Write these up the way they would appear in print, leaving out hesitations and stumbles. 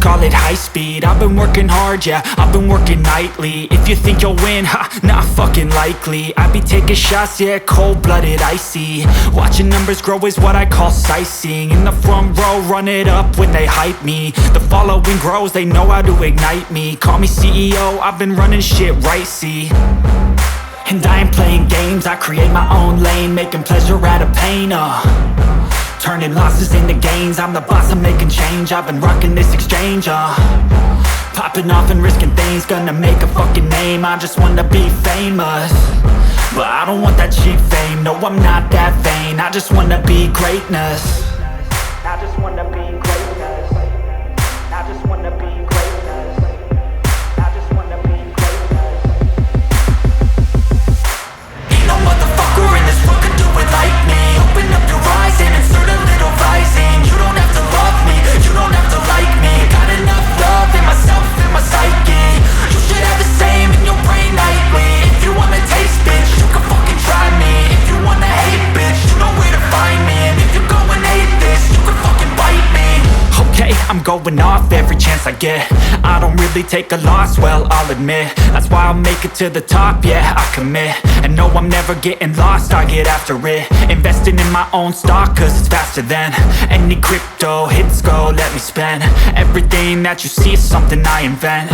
call it high speed. I've been working hard, yeah, I've been working nightly. If you think you'll win, ha, not fucking likely. I be taking shots, yeah, cold-blooded, icy. Watching numbers grow is what I call sightseeing. In the front row, run it up when they hype me. The following grows, they know how to ignite me. Call me CEO, I've been running shit right, see. And I ain't playing games, I create my own lane, making pleasure out of pain, turning losses into gains. I'm the boss, I'm making change. I've been rocking this exchange, popping off and risking things. Gonna make a fucking name, I just wanna be famous. But I don't want that cheap fame, no I'm not that vain. I just wanna be greatness. I just wanna be greatness. I just wanna be greatness. I just wanna be greatness. Ain't no motherfucker in this world could do it like me. Open up your eyes and insert a little rising. You don't have to love me, you don't have to like me. Got enough love in myself, in my psyche. You should have the same in your brain nightly. If you wanna taste, bitch, you can fucking try me. If you wanna hate, bitch, you know where to find me. And if you go and hate this, you can fucking bite me. Okay, I'm going off every chance I get. I don't really take a loss, well, I'll admit. That's why I'll make it to the top, yeah, I commit. And no, I'm never getting lost, I get after it. Investing in my own stock, cause it's faster than any crypto hits go, let me spend. Everything that you see is something I invent.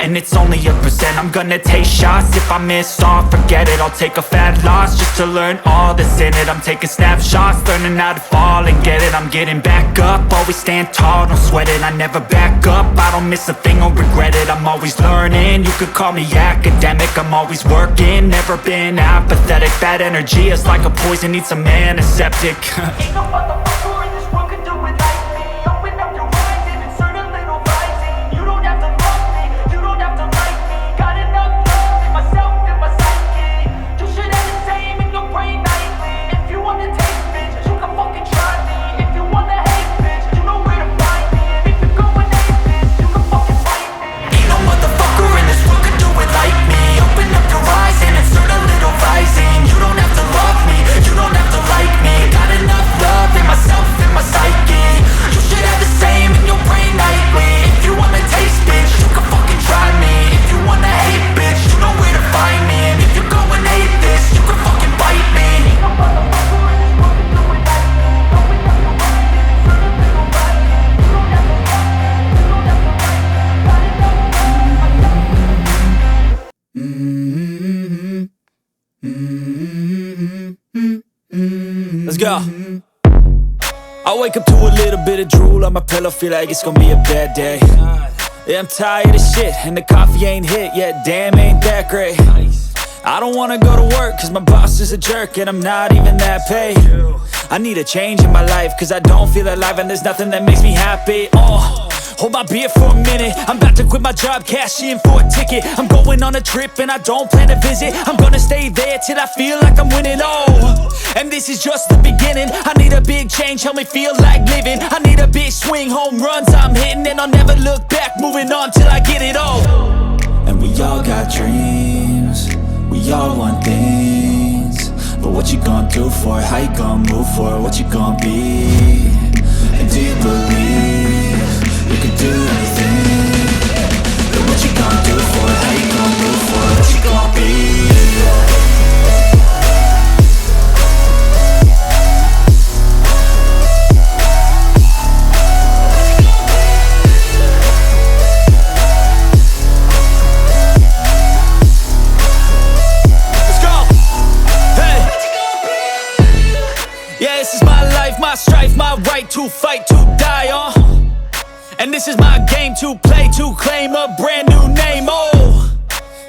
And it's only a percent. I'm gonna take shots. If I miss all, forget it. I'll take a fat loss just to learn all that's in it. I'm taking snapshots, learning how to fall and get it. I'm getting back up, always stand tall, don't sweat it. I never back up, I don't miss a thing or regret it. I'm always learning, you could call me academic. I'm always working, never been apathetic. Bad energy is like a poison, needs some antiseptic. Ain't no motherfucker in this world could do it like me. Open up your eyes and insert a little rising. You don't have to love me, you don't have to like me. Got enough love in myself, in my psyche. You should have the same in your brain nightly. If you wanna taste, bitch, you can fucking try me. If you wanna hate, bitch, you know where to find me. And if you go and hate this, you can fucking fight me. Ain't no motherfucker in this world could do it like me. Open up your eyes and insert a little rising. You don't have to love me, you don't have to like me. Got enough love in myself, in my psyche. You should have the same in your brain nightly. If you wanna taste, bitch, you can fucking try me. If you wanna hate, bitch, you know where to find me. And if you go and hate this, you can fucking bite me. Ain't no motherfucker in this world could do it like me. Open up your eyes and insert a little rising. You don't have to love me, you don't have to like me. Got enough love in myself, in my psyche. Let's go. I wake up to a little bit of drool on my pillow, feel like it's gonna be a bad day. Yeah, I'm tired of shit, and the coffee ain't hit yet, damn, ain't that great. I don't wanna go to work, cause my boss is a jerk, and I'm not even that paid. I need a change in my life, cause I don't feel alive, and there's nothing that makes me happy. Hold my beer for a minute. I'm about to quit my job, cash in for a ticket. I'm going on a trip and I don't plan to visit. I'm gonna stay there till I feel like I'm winning. Oh, and this is just the beginning. I need a big change, help me feel like living. I need a big swing, home runs I'm hitting. And I'll never look back, moving on till I get it all. And we all got dreams, we all want things. But what you gonna do for it? How you gonna move for it? What you gonna be? And do you believe you can do anything? But what you gonna do for it? How you gonna move for it? What you gonna be? Let's go! Hey! Yeah, this is my life, my strife, my right to fight, to die, and this is my game to play, to claim a brand new name, oh.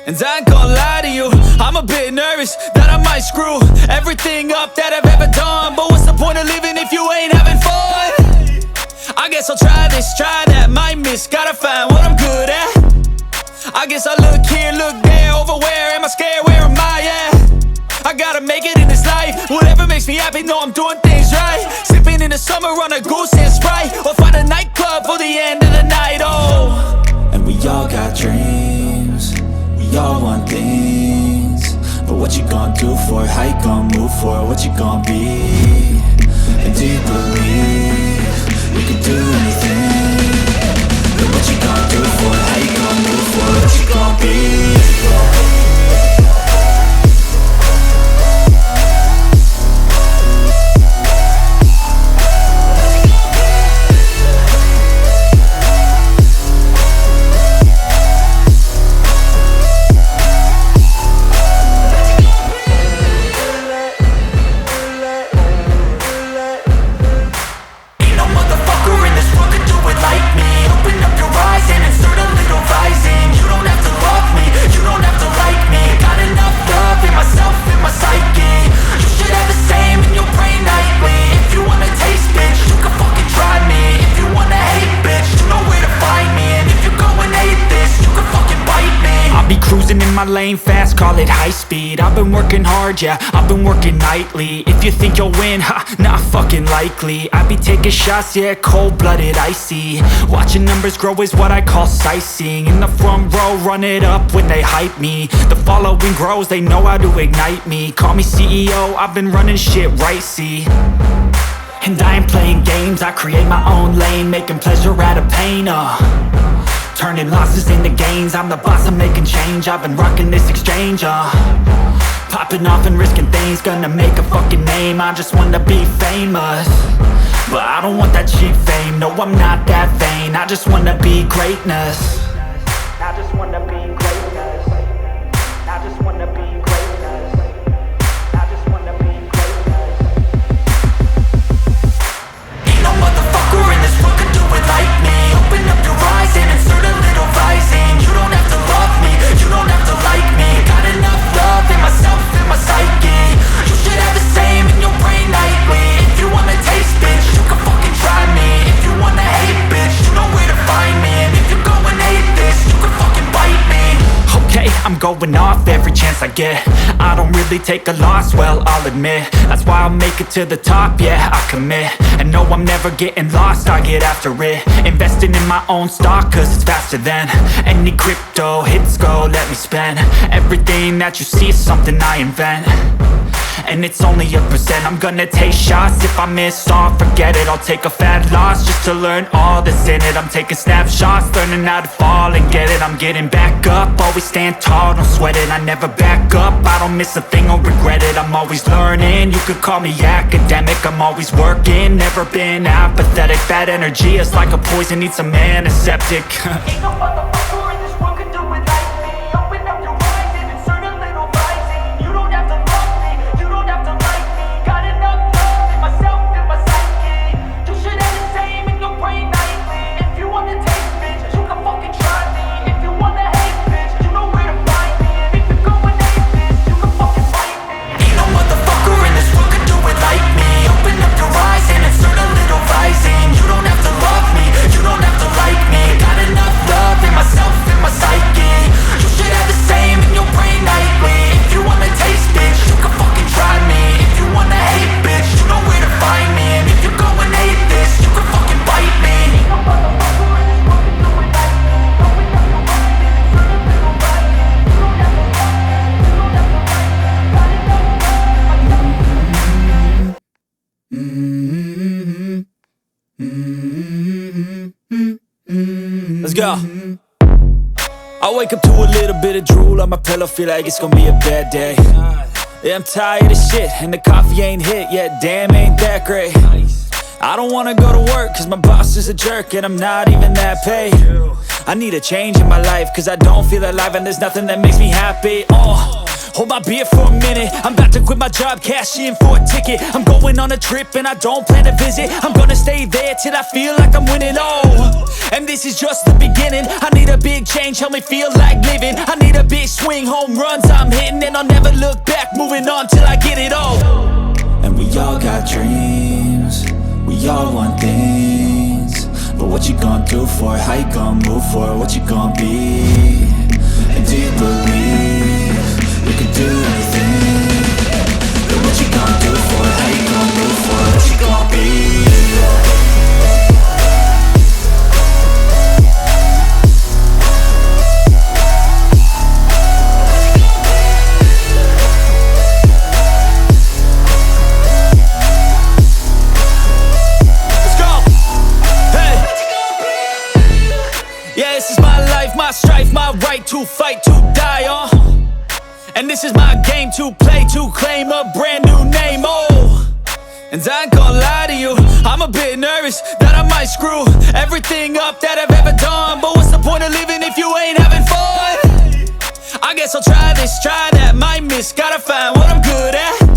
And I ain't gonna lie to you, I'm a bit nervous that I might screw everything up that I've ever done. But what's the point of living if you ain't having fun? I guess I'll try this, try that, might miss, gotta find what I'm good at. I guess I look here, look there, over where am I scared, where am I at? I gotta make it in this life, whatever makes me happy, know I'm doing things right. Sipping in the summer on a goose and Sprite, or find a nightclub for the end of the night, oh. And we all got dreams, we all want things. But what you gonna do for it? How you gonna move for it? What you gonna be? And do you believe you can do anything? Cruising in my lane fast, call it high speed. I've been working hard, yeah, I've been working nightly. If you think you'll win, ha, not fucking likely. I be taking shots, yeah, cold-blooded, icy. Watching numbers grow is what I call sightseeing. In the front row, run it up when they hype me. The following grows, they know how to ignite me. Call me CEO, I've been running shit right, see. And I ain't playing games, I create my own lane, making pleasure out of pain, turning losses into gains, I'm the boss, I'm making change. I've been rocking this exchange, popping off and risking things, gonna make a fucking name. I just wanna be famous, but I don't want that cheap fame. No, I'm not that vain, I just wanna be greatness. I just wanna be greatness. I just wanna be greatness. I just wanna be greatness. Ain't no motherfucker in this world could do it like me. Open up your eyes and insert a little rising. You don't have to love me, you don't have to like me. Got enough love in myself and my psyche. You should have the same in your brain nightly. If you wanna taste, bitch, you can fucking try me. If you wanna hate, bitch, you know where to find me. And if you're going hate this, you can fucking bite me. Okay, I'm going off every chance I get. I don't really take a loss, well, I'll admit. That's why I'll make it to the top, yeah, I commit. And no, I'm never getting lost, I get after it. Investing in my own stock, cause it's faster than any crypto hits go, let me spend. Everything that you see is something I invent, and it's only a percent. I'm gonna take shots, if I miss all, forget it. I'll take a fat loss just to learn all that's in it. I'm taking snapshots, learning how to fall and get it. I'm getting back up, always stand tall, don't sweat it. I never back up, I don't miss a thing or regret it. I'm always learning, you could call me academic. I'm always working, never been apathetic. Bad energy is like a poison, needs some antiseptic. Ain't no motherfucker in this world could do it like me. Open up your eyes and insert a little rising. You don't have to love me, you don't have to like me. Got enough love in myself and my psyche. You should have the same in your brain nightly. If you wanna taste, bitch, you can fucking try me. If you wanna hate, bitch, you know where to find me. And if you're going hate this, you can fucking fight me. Ain't no motherfucker in this world could do it like me. Open up your eyes and insert a little rising. You don't have to love me, you don't have to like me. Got enough love in myself and my psyche. You should have the same in your brain nightly. If you wanna taste, bitch, you can fucking try me. If you wanna hate, bitch, you know where to find me. And if you're going hate this, you can fucking bite me. Ain't no motherfucker in this world can do it like me. Open up your eyes and insert a little rising. You don't have to love me, you don't have to like me. Got enough love in myself. Let's go. I wake up to a little bit of drool on my pillow, feel like it's gonna be a bad day. Yeah, I'm tired of shit, and the coffee ain't hit yet, damn, ain't that great. I don't wanna go to work, cause my boss is a jerk, and I'm not even that paid. I need a change in my life, cause I don't feel alive, and there's nothing that makes me happy. Hold my beer for a minute, I'm about to quit my job, cash in for a ticket. I'm going on a trip and I don't plan to visit. I'm gonna stay there till I feel like I'm winning, and this is just the beginning. I need a big change, help me feel like living. I need a big swing, home runs I'm hitting. And I'll never look back, moving on till I get it all. And we all got dreams, we all want things. But what you gonna do for it, how you gonna move for it, what you gonna be? And do you believe you can do anything? But what you gonna do for it, how you gonna move for it, what you gonna be? My strife, my right to fight, to die on. And this is my game to play, to claim a brand new name, And I ain't gonna lie to you, I'm a bit nervous that I might screw everything up that I've ever done. But what's the point of living if you ain't having fun? I guess I'll try this, try that, might miss, gotta find what I'm good at.